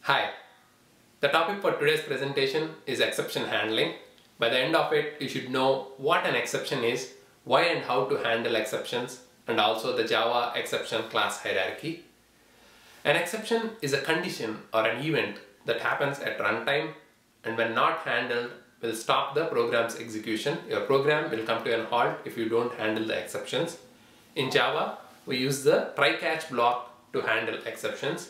Hi, the topic for today's presentation is exception handling. By the end of it, you should know what an exception is, why and how to handle exceptions, and also the Java exception class hierarchy. An exception is a condition or an event that happens at runtime and when not handled will stop the program's execution. Your program will come to a halt if you don't handle the exceptions. In Java, we use the try-catch block to handle exceptions.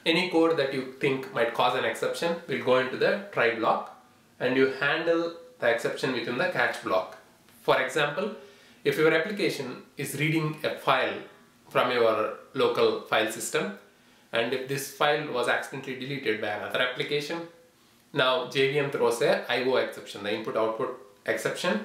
Any code that you think might cause an exception will go into the try block and you handle the exception within the catch block. For example, if your application is reading a file from your local file system and if this file was accidentally deleted by another application, now JVM throws a IO exception, the input output exception,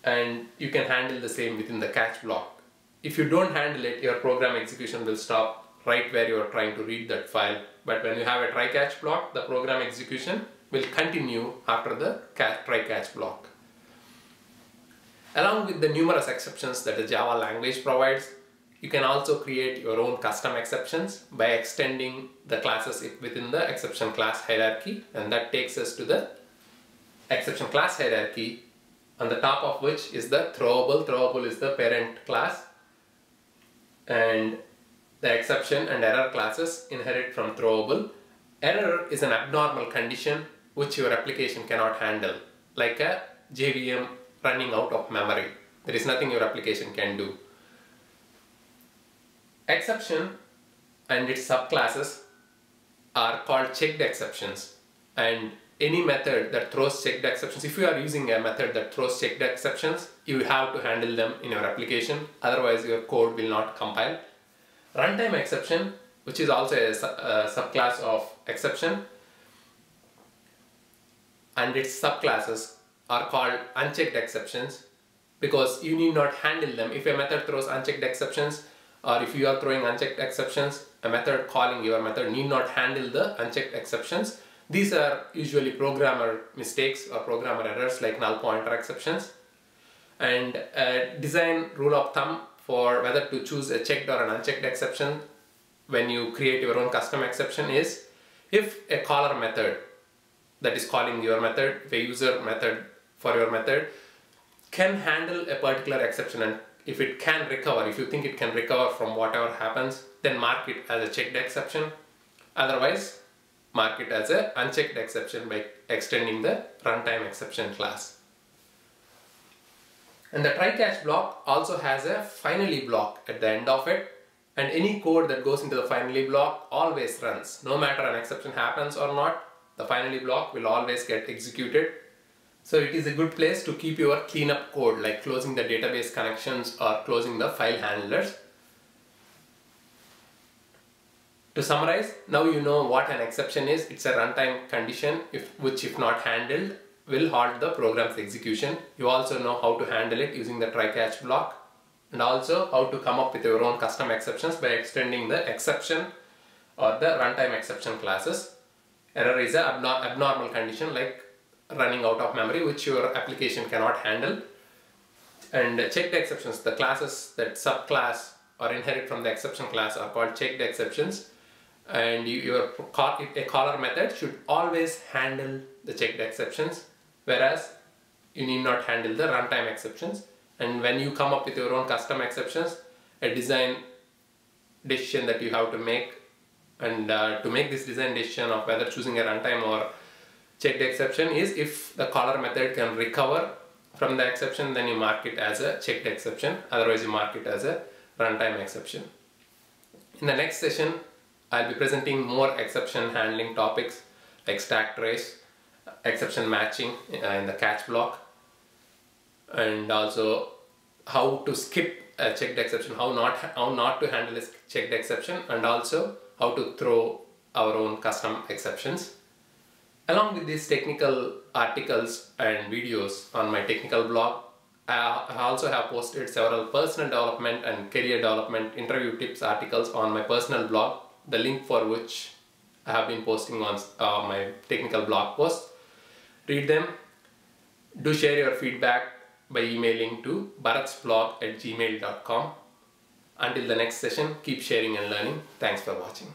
and you can handle the same within the catch block. If you don't handle it, your program execution will stop right where you are trying to read that file. But when you have a try-catch block, the program execution will continue after the try-catch block. Along with the numerous exceptions that the Java language provides, you can also create your own custom exceptions by extending the classes within the exception class hierarchy, and that takes us to the exception class hierarchy, on the top of which is the throwable. Throwable is the parent class, and the exception and error classes inherit from throwable. Error is an abnormal condition which your application cannot handle, like a JVM running out of memory. There is nothing your application can do. Exception and its subclasses are called checked exceptions, and any method that throws checked exceptions, if you are using a method that throws checked exceptions, you have to handle them in your application, otherwise your code will not compile. Runtime exception, which is also a subclass of exception, and its subclasses are called unchecked exceptions because you need not handle them. If a method throws unchecked exceptions, or if you are throwing unchecked exceptions, a method calling your method need not handle the unchecked exceptions. These are usually programmer mistakes or programmer errors like null pointer exceptions. And a design rule of thumb for whether to choose a checked or an unchecked exception when you create your own custom exception is, if a caller method that is calling your method, if a user method for your method can handle a particular exception, and if it can recover, if you think it can recover from whatever happens, then mark it as a checked exception. Otherwise, mark it as an unchecked exception by extending the runtime exception class. And the try-catch block also has a finally block at the end of it, and any code that goes into the finally block always runs. No matter an exception happens or not, the finally block will always get executed. So it is a good place to keep your cleanup code, like closing the database connections or closing the file handlers. To summarize, now you know what an exception is. It's a runtime condition which, if not handled, will halt the program's execution. You also know how to handle it using the try-catch block, and also how to come up with your own custom exceptions by extending the exception or the runtime exception classes. Error is an abnormal condition like running out of memory which your application cannot handle. And checked exceptions, the classes that subclass or inherit from the exception class are called checked exceptions, and a caller method should always handle the checked exceptions, whereas you need not handle the runtime exceptions. And when you come up with your own custom exceptions, a design decision that you have to make, and to make this design decision of whether choosing a runtime or checked exception is, if the caller method can recover from the exception, then you mark it as a checked exception, otherwise you mark it as a runtime exception. In the next session, I'll be presenting more exception handling topics like stack trace, exception matching in the catch block, and also how to skip a checked exception, how not to handle a checked exception, and also how to throw our own custom exceptions. Along with these technical articles and videos on my technical blog, I also have posted several personal development and career development interview tips articles on my personal blog, the link for which I have been posting on my technical blog posts. Read them. Do share your feedback by emailing to bharathsblog@gmail.com. Until the next session, keep sharing and learning. Thanks for watching.